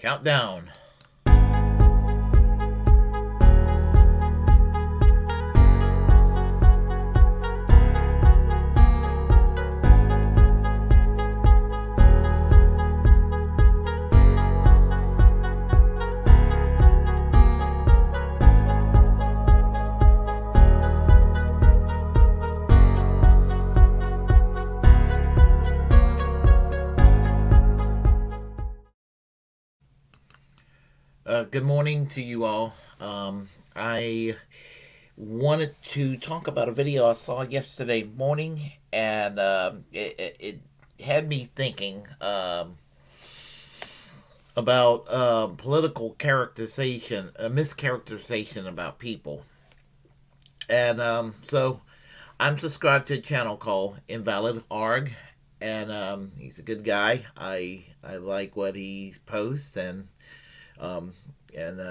Countdown. Good morning to you all. I wanted to talk about a video I saw yesterday morning, and it had me thinking about political characterization, mischaracterization about people. And so I'm subscribed to a channel called Invalid Arg, and he's a good guy. I like what he posts, um, and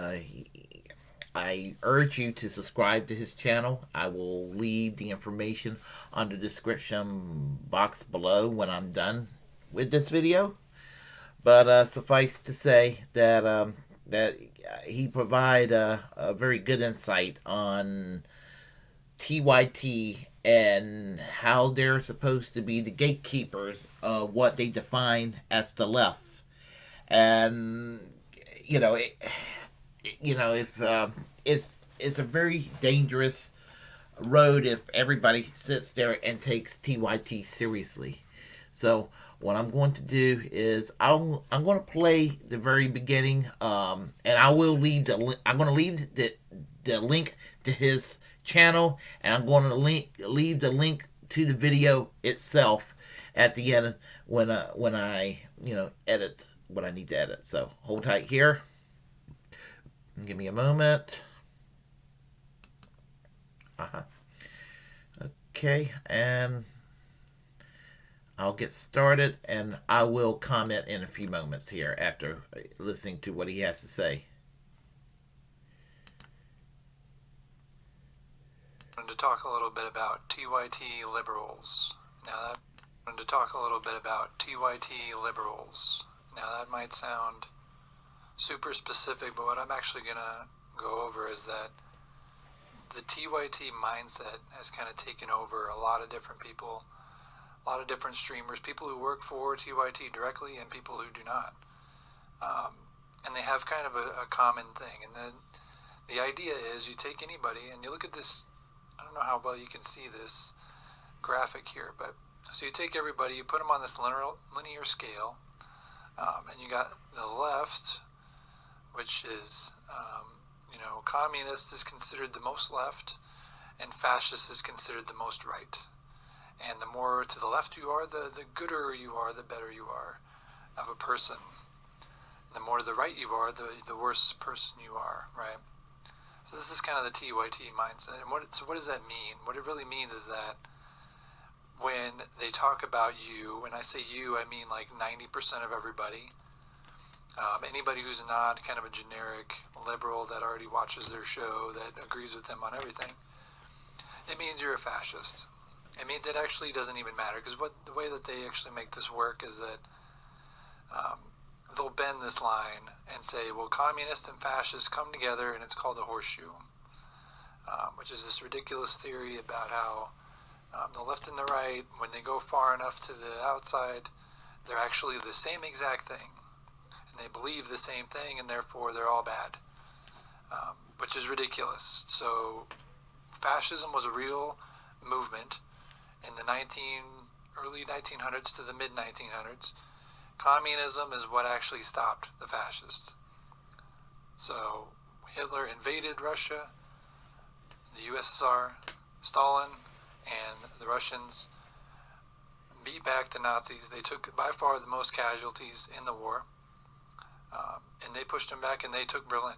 I urge you to subscribe to his channel. I will leave the information on the description box below when I'm done with this video. But suffice to say that he provide a very good insight on TYT and how they're supposed to be the gatekeepers of what they define as the left. And you know, if it's a very dangerous road if everybody sits there and takes TYT seriously. So what I'm going to do is I'm going to play the very beginning, and I will leave I'm going to leave the link to his channel, and I'm going to leave the link to the video itself at the end when I edit what I need to edit. So hold tight here. Give me a moment. Okay, and I'll get started, and I will comment in a few moments here after listening to what he has to say. I wanted to talk a little bit about TYT liberals. Now that might sound super specific, but what I'm actually going to go over is that the TYT mindset has kind of taken over a lot of different people, a lot of different streamers, people who work for TYT directly and people who do not. And they have kind of a common thing. And then the idea is you take anybody and you look at this. I don't know how well you can see this graphic here, but so you take everybody, you put them on this linear scale, and you got the left, which is, communist is considered the most left, and fascist is considered the most right. And the more to the left you are, the gooder you are, the better you are of a person. The more to the right you are, the worse person you are, right? So this is kind of the TYT mindset. And what does that mean? What it really means is that when they talk about you, when I say you, I mean like 90% of everybody. Anybody who's not kind of a generic liberal that already watches their show, that agrees with them on everything, it means you're a fascist. It means it actually doesn't even matter, because the way that they actually make this work is that they'll bend this line and say, well, communists and fascists come together and it's called a horseshoe, which is this ridiculous theory about how the left and the right, when they go far enough to the outside, they're actually the same exact thing. And they believe the same thing, and therefore they're all bad, which is ridiculous. So fascism was a real movement in the early 1900s to the mid 1900s. Communism is what actually stopped the fascists. So Hitler invaded Russia, the USSR, Stalin, and the Russians beat back the Nazis. They took by far the most casualties in the war, and they pushed them back, and they took Berlin.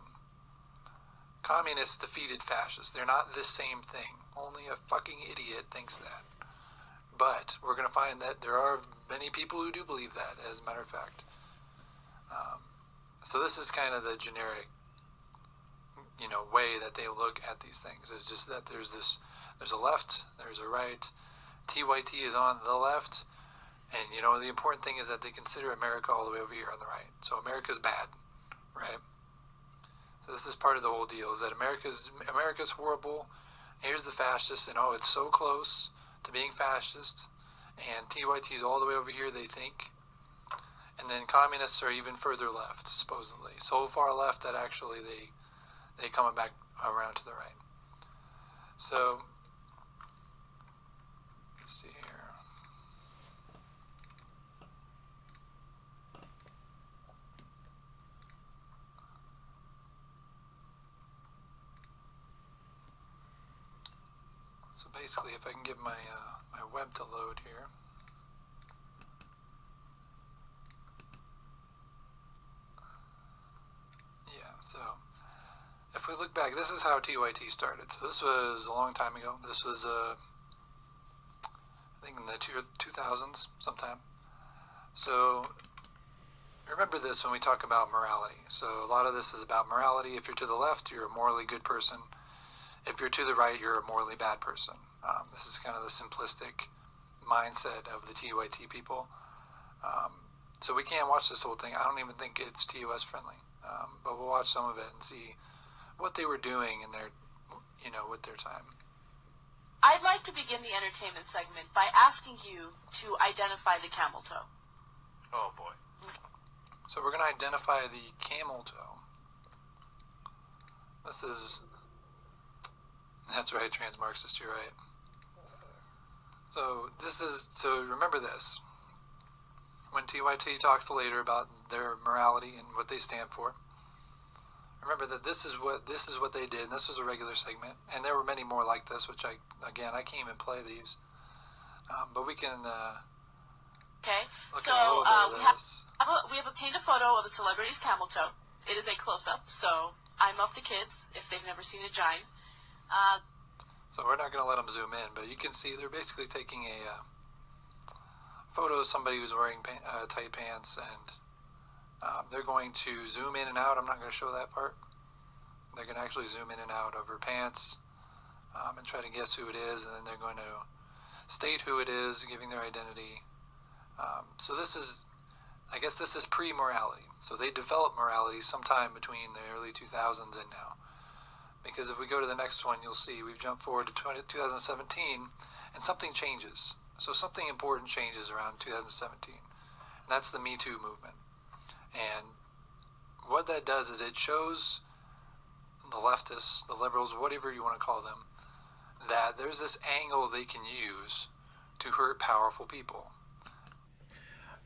Communists defeated fascists. They're not the same thing. Only a fucking idiot thinks that. But we're going to find that there are many people who do believe that, as a matter of fact. So this is kind of the generic, way that they look at these things. It's just that there's a left, there's a right. TYT is on the left, and the important thing is that they consider America all the way over here on the right. So America's bad. right? So this is part of the whole deal: is that America's horrible. Here's the fascists, and oh, it's so close to being fascist, and TYT's all the way over here, they think. And then communists are even further left, supposedly. So far left that actually they coming back around to the right. So, let's see here. So basically, if I can get my web to load here. Yeah, so if we look back, this is how TYT started. So this was a long time ago. This was, I think, in the 2000s sometime. So remember this when we talk about morality. So a lot of this is about morality. If you're to the left, you're a morally good person. If you're to the right, you're a morally bad person. This is kind of the simplistic mindset of the TYT people. So we can't watch this whole thing. I don't even think it's TOS friendly. But we'll watch some of it and see what they were doing in their, with their time. I'd like to begin the entertainment segment by asking you to identify the camel toe. Oh boy. So we're going to identify the camel toe. That's right, trans-Marxist, you're right. So remember this. When TYT talks later about their morality and what they stand for, remember that this is what they did, and this was a regular segment, and there were many more like this, which I can't even play these, but we can. Okay, look so at a little bit of this. we have obtained a photo of a celebrity's camel toe. It is a close-up, so I'm off the kids if they've never seen a giant. So we're not going to let them zoom in, but you can see they're basically taking a photo of somebody who's wearing tight pants, and they're going to zoom in and out. I'm not going to show that part. They're going to actually zoom in and out of her pants and try to guess who it is, and then they're going to state who it is, giving their identity. So this is pre-morality. So they developed morality sometime between the early 2000s and now. Because if we go to the next one, you'll see we've jumped forward to 2017, and something changes. So something important changes around 2017, and that's the Me Too movement. And what that does is it shows the leftists, the liberals, whatever you want to call them, that there's this angle they can use to hurt powerful people.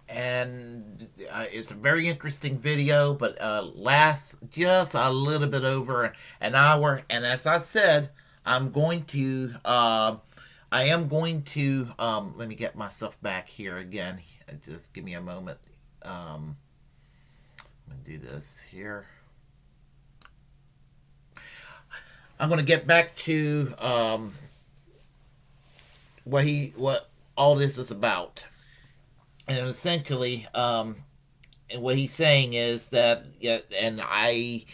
And it's a very interesting video, but lasts just a little bit over an hour. And as I said, I am going to let me get myself back here again. Just give me a moment. I'm gonna do this here. I'm gonna get back to what all this is about. And essentially, what he's saying is that, and I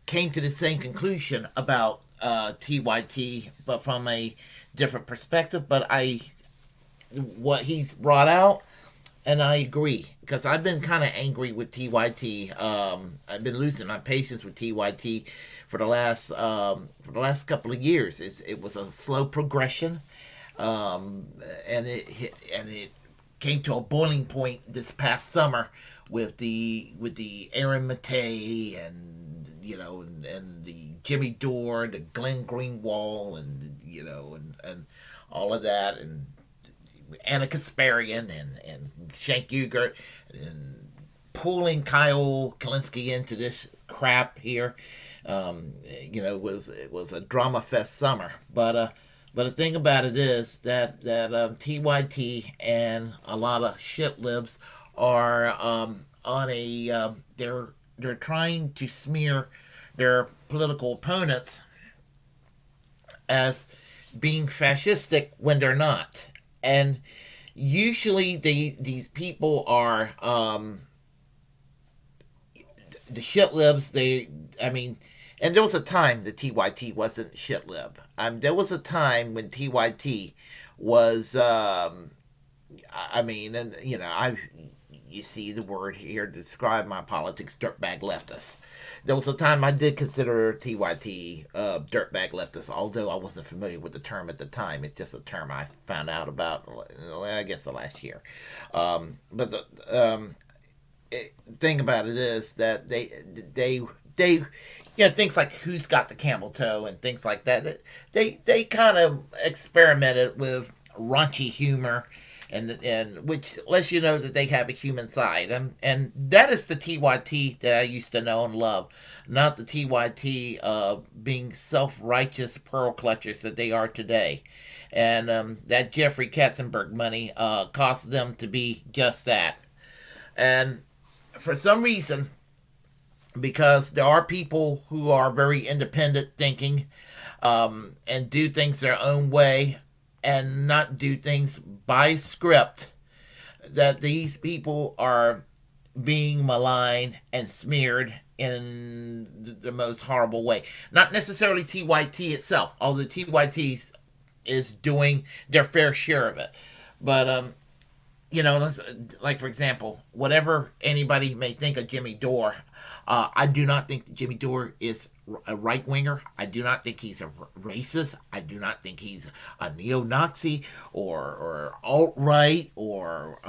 came to the same conclusion about TYT, but from a different perspective. But what he's brought out, and I agree, because I've been kind of angry with TYT. I've been losing my patience with TYT for the last couple of years. It was a slow progression, and it came to a boiling point this past summer with the Aaron Matei and and the Jimmy Dore, the Glenn Greenwald, and all of that, and Anna Kasparian and Shank Ugart, and pulling Kyle Kalinske into this crap here. It was a drama fest summer, but the thing about it is that TYT and a lot of shit libs are on a they're trying to smear their political opponents as being fascistic when they're not. And usually these people are the shit libs. And there was a time that TYT wasn't shit lib. There was a time when TYT was, you see the word here to describe my politics, dirtbag leftists. There was a time I did consider TYT dirtbag leftists, although I wasn't familiar with the term at the time. It's just a term I found out about, I guess, the last year. But the thing about it is that they things like who's got the camel toe and things like that. They kind of experimented with raunchy humor, and which lets you know that they have a human side, and that is the TYT that I used to know and love, not the TYT being self-righteous pearl clutchers that they are today, and that Jeffrey Katzenberg money caused them to be just that, and for some reason, because there are people who are very independent thinking, and do things their own way and not do things by script, that these people are being maligned and smeared in the most horrible way. Not necessarily TYT itself, although TYT is doing their fair share of it. But like for example, whatever anybody may think of Jimmy Dore, I do not think that Jimmy Dore is a right winger. I do not think he's a racist. I do not think he's a neo-Nazi or alt right or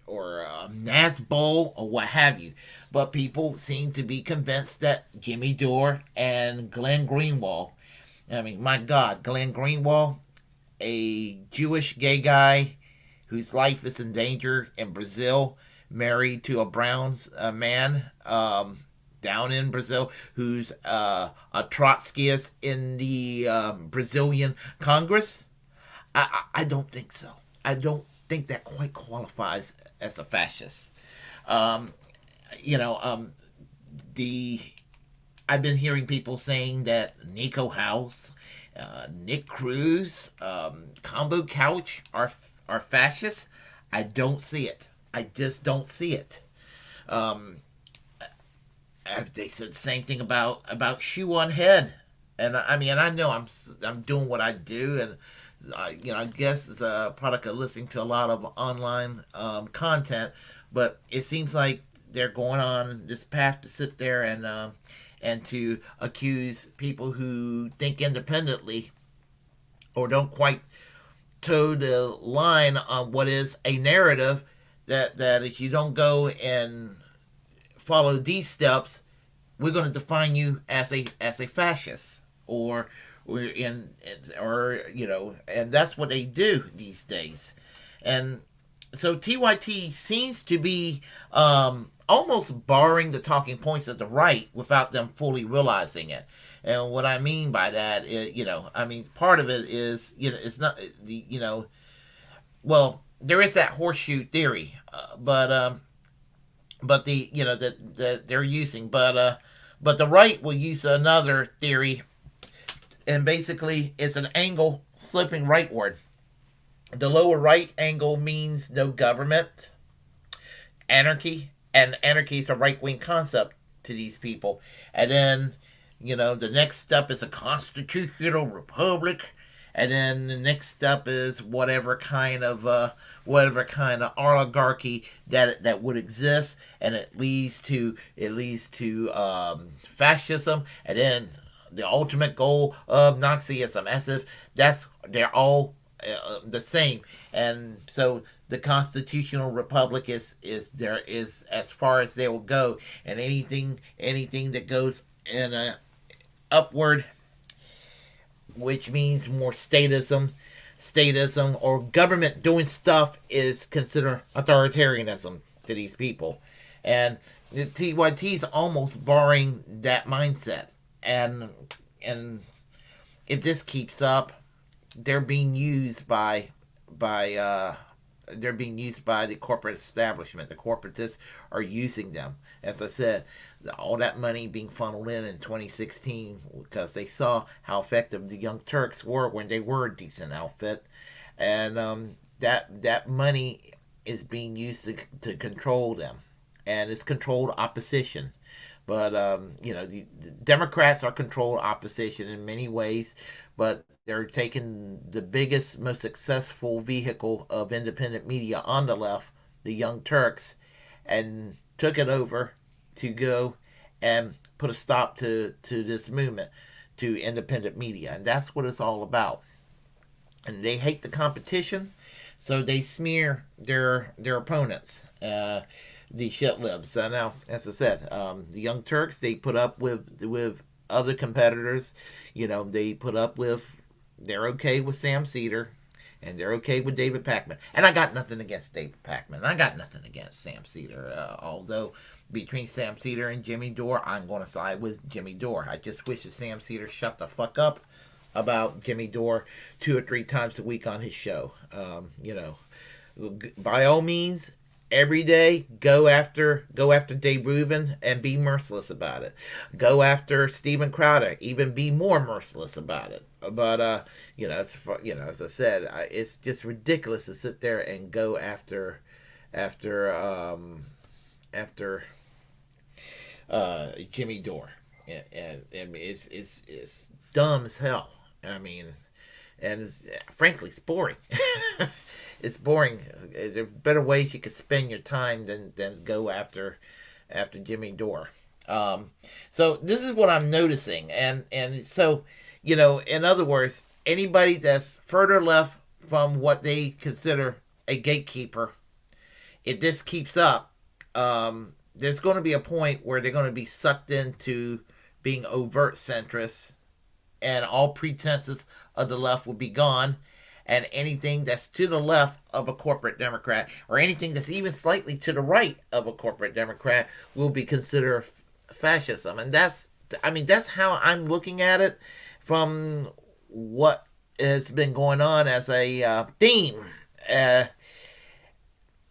Nazbol or what have you. But people seem to be convinced that Jimmy Dore and Glenn Greenwald, I mean, my God, Glenn Greenwald, a Jewish gay guy whose life is in danger in Brazil, married to a brown man down in Brazil, who's a Trotskyist in the Brazilian Congress. I don't think so. I don't think that quite qualifies as a fascist. You know, I've been hearing people saying that Nico House, Nick Cruz, Combo Couch are fascists. I don't see it. I just don't see it. They said the same thing about Shoe on Head, and I mean, I know I'm doing what I do, and I guess it's a product of listening to a lot of online content, but it seems like they're going on this path to sit there and to accuse people who think independently or don't quite toe the line on what is a narrative, that if you don't go and follow these steps, we're going to define you as a fascist, or and that's what they do these days. And so TYT seems to be almost borrowing the talking points of the right without them fully realizing it. And what I mean by that is, part of it is, it's not, well, there is that horseshoe theory, but that they're using, but the right will use another theory, and basically it's an angle flipping rightward. The lower right angle means no government, anarchy, and anarchy is a right-wing concept to these people. And then, the next step is a constitutional republic, and then the next step is whatever kind of oligarchy that would exist, and it leads to fascism, and then the ultimate goal of Nazism, as if they're all the same. And so the constitutional republic is as far as they will go, and anything that goes in a upward, which means more statism or government doing stuff, is considered authoritarianism to these people. And the TYT is almost borrowing that mindset. And if this keeps up, they're being used by the corporate establishment. The corporatists are using them. As I said, all that money being funneled in 2016 because they saw how effective the Young Turks were when they were a decent outfit, and that money is being used to control them, and it's controlled opposition. But the Democrats are controlled opposition in many ways, but they're taking the biggest, most successful vehicle of independent media on the left, the Young Turks, and took it over to go and put a stop to this movement, to independent media. And that's what it's all about. And they hate the competition, so they smear their opponents, the shit libs. Now, as I said, the Young Turks, they put up with other competitors. They put up with. They're okay with Sam Cedar, and they're okay with David Pakman. And I got nothing against David Pakman. I got nothing against Sam Cedar. Although between Sam Cedar and Jimmy Dore, I'm going to side with Jimmy Dore. I just wish that Sam Cedar shut the fuck up about Jimmy Dore 2 or 3 times a week on his show. By all means, every day go after Dave Rubin and be merciless about it. Go after Steven Crowder, even be more merciless about it. But as I said, it's just ridiculous to sit there and go after Jimmy Dore, and it's dumb as hell. I mean, and frankly, it's boring. It's boring. There are better ways you could spend your time than go after Jimmy Dore. So this is what I'm noticing, and so in other words, anybody that's further left from what they consider a gatekeeper, if this keeps up, there's going to be a point where they're going to be sucked into being overt centrists, and all pretenses of the left will be gone, and anything that's to the left of a corporate Democrat, or anything that's even slightly to the right of a corporate Democrat, will be considered fascism. And that's how I'm looking at it from what has been going on as a theme. And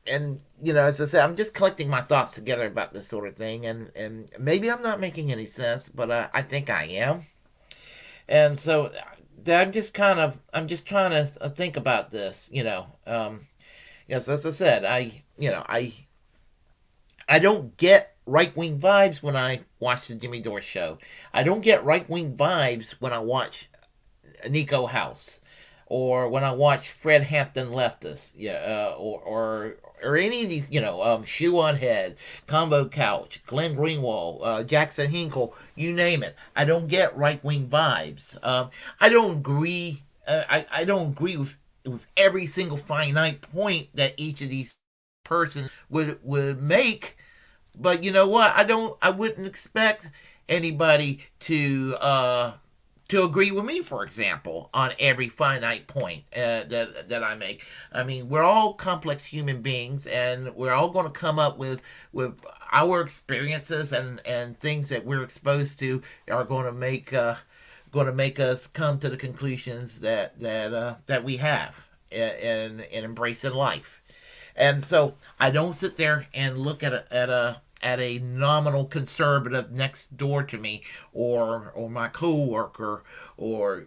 as I said, I'm just collecting my thoughts together about this sort of thing, and maybe I'm not making any sense, but I think I am. And so I'm just trying to think about this. Yes, as I said, I don't get right wing vibes when I watch the Jimmy Dore show. I don't get right wing vibes when I watch Nico House, or when I watch Fred Hampton leftists, or any of these, Shoe on Head, Combo Couch, Glenn Greenwald, Jackson Hinkle, you name it. I don't get right wing vibes. I don't agree. I don't agree with every single finite point that each of these persons would make. But you know what? I wouldn't expect anybody to agree with me, for example, on every finite point that I make. I mean, we're all complex human beings, and we're all going to come up with our experiences and things that we're exposed to are going to make us come to the conclusions that we have in embracing life. And so I don't sit there and look at a nominal conservative next door to me, or my coworker, or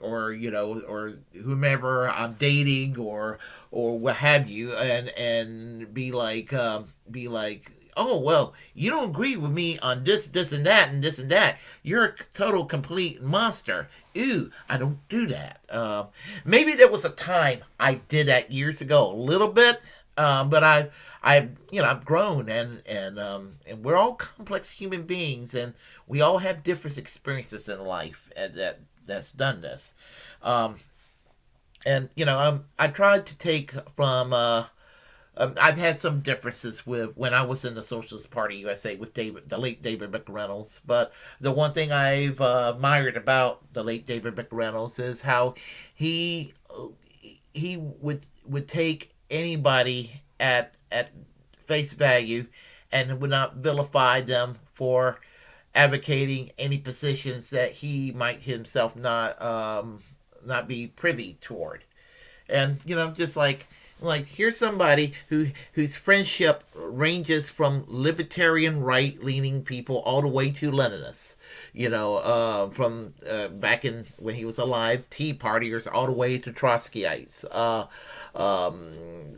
whomever I'm dating, or what have you, and be like, oh well, you don't agree with me on this and that and this and that. You're a total complete monster. Ooh, I don't do that. Maybe there was a time I did that years ago, a little bit. But I've grown, and we're all complex human beings, and we all have different experiences in life that's done this. I tried to take from. I've had some differences with when I was in the Socialist Party USA with the late David McReynolds. But the one thing I've admired about the late David McReynolds is how he would take anybody at face value and would not vilify them for advocating any positions that he might himself not be privy toward. And just like here's somebody whose friendship ranges from libertarian right-leaning people all the way to Leninists, from back in when he was alive, Tea Partiers all the way to Trotskyites,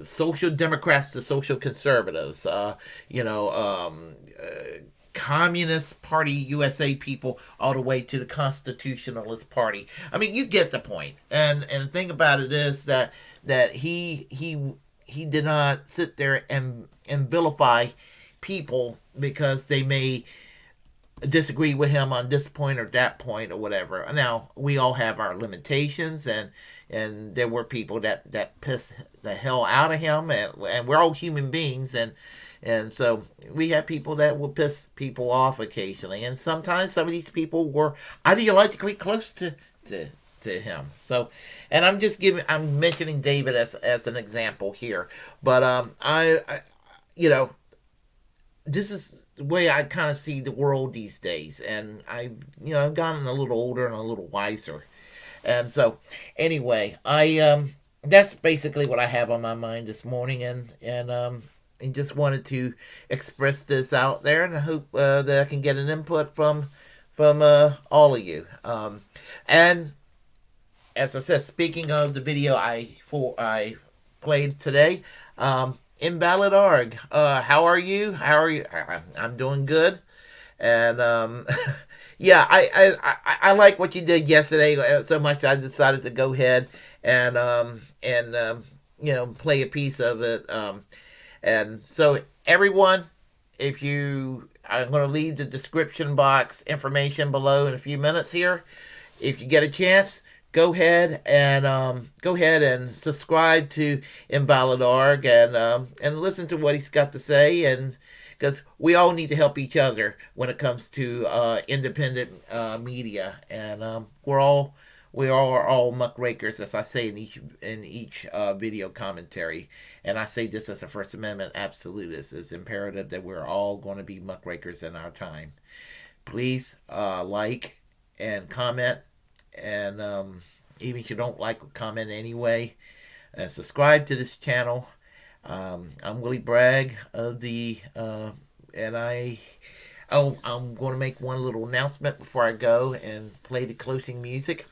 social democrats to social conservatives, Communist Party USA people all the way to the Constitutionalist Party. I mean, you get the point. And the thing about it is that he did not sit there and vilify people because they may disagree with him on this point or that point or whatever. Now we all have our limitations, and there were people that pissed the hell out of him, and we're all human beings, and so we have people that will piss people off occasionally, and sometimes some of these people were ideologically close to him. So, and I'm mentioning David as an example here, but I you know, this is the way I kind of see the world these days, and I've gotten a little older and a little wiser, and so anyway, I that's basically what I have on my mind this morning, and just wanted to express this out there, and I hope that I can get an input from all of you. And as I said, speaking of the video I played today, Invalid Arg, how are you? How are you? I'm doing good, and yeah, I like what you did yesterday so much. I decided to go ahead and play a piece of it. And so everyone, if you, I'm going to leave the description box information below in a few minutes here. If you get a chance, go ahead and subscribe to Invalid Arg and listen to what he's got to say, and because we all need to help each other when it comes to independent media, and we are all muckrakers, as I say in each video commentary, and I say this as a First Amendment absolutist. It's imperative that we're all going to be muckrakers in our time. Please like and comment, and even if you don't like or comment anyway, and subscribe to this channel. I'm Willie Bragg of the and I'm going to make one little announcement before I go and play the closing music.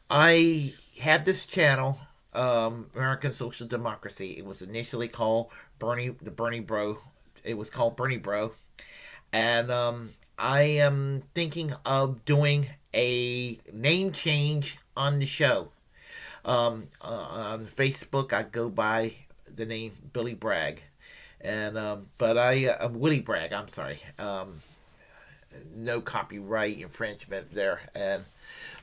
I have this channel, American Social Democracy. It was initially called Bernie Bro. It was called Bernie Bro, and I am thinking of doing a name change on the show. On Facebook, I go by the name Billy Bragg, and but I'm Willie Bragg. I'm sorry. No copyright infringement there, and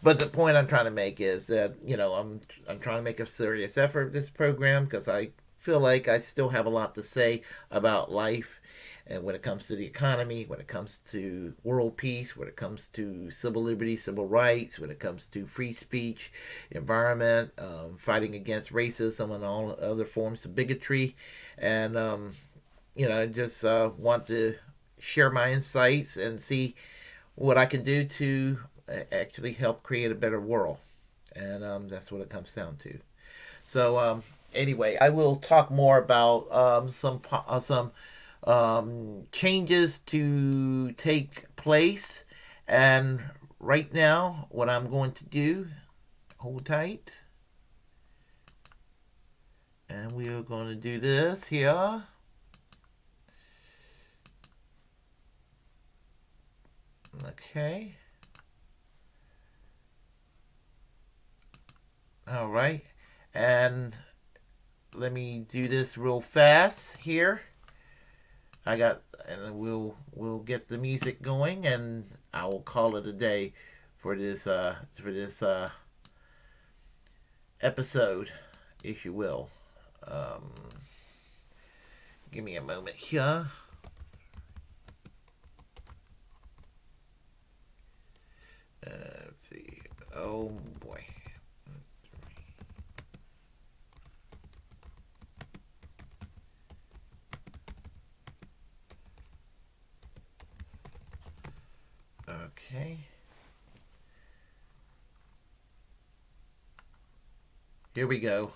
but the point I'm trying to make is that I'm trying to make a serious effort of this program because I feel like I still have a lot to say about life, and when it comes to the economy, when it comes to world peace, when it comes to civil liberties, civil rights, when it comes to free speech, environment, fighting against racism and all other forms of bigotry, and I just want to share my insights and see what I can do to actually help create a better world, and that's what it comes down to. So anyway, I will talk more about some changes to take place, and right now what I'm going to do, hold tight, and we are going to do this here. Okay. All right. And let me do this real fast here. And we'll get the music going, and I will call it a day for this episode, if you will. Give me a moment here. Let's see. Oh boy. Okay. Here we go.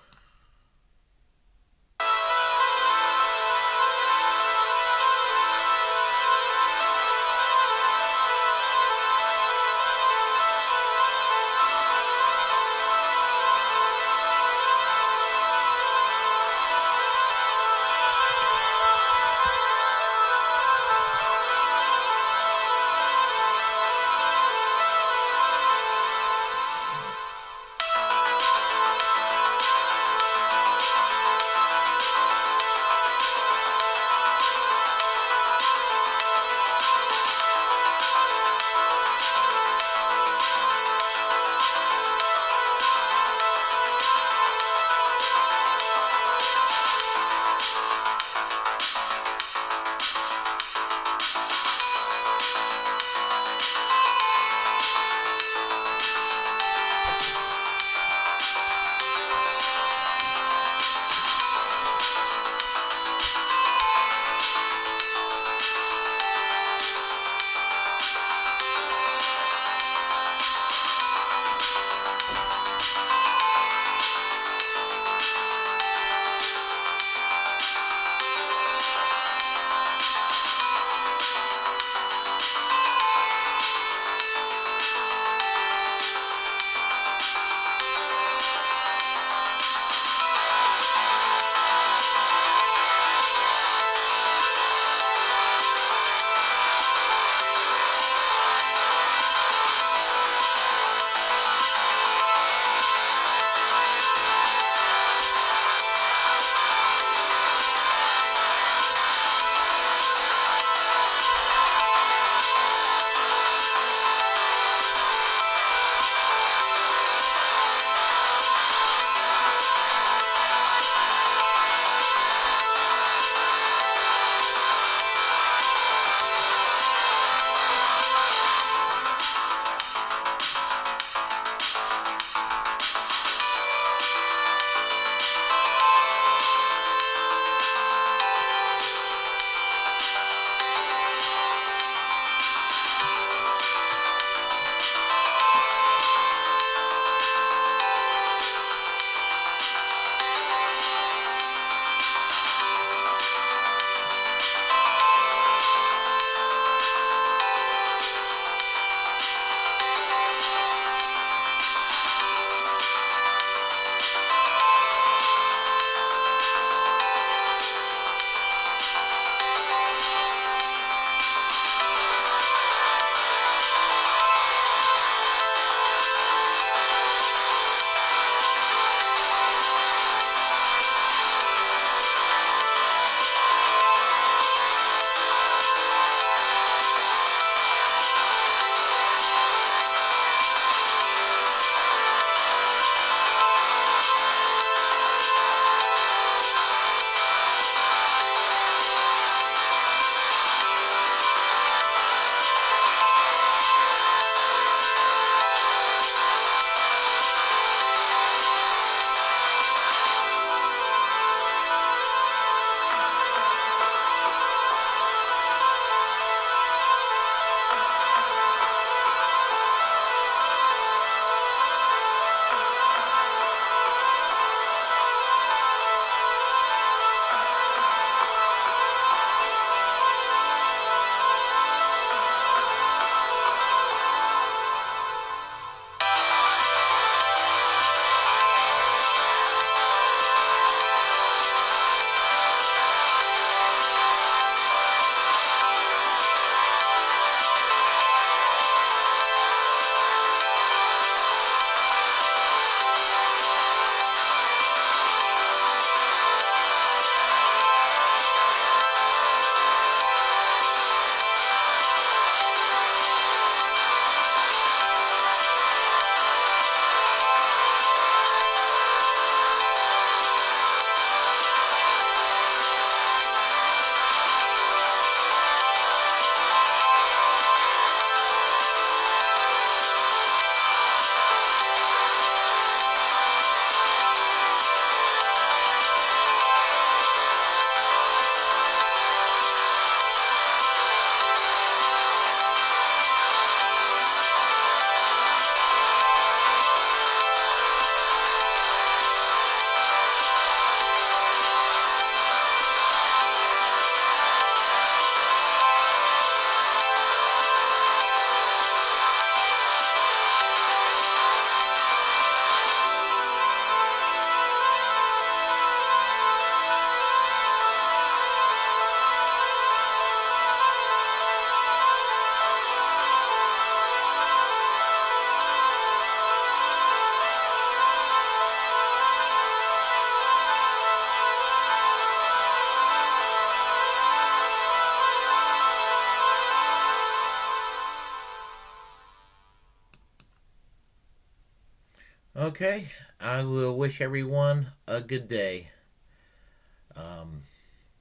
Okay, I will wish everyone a good day.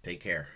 Take care.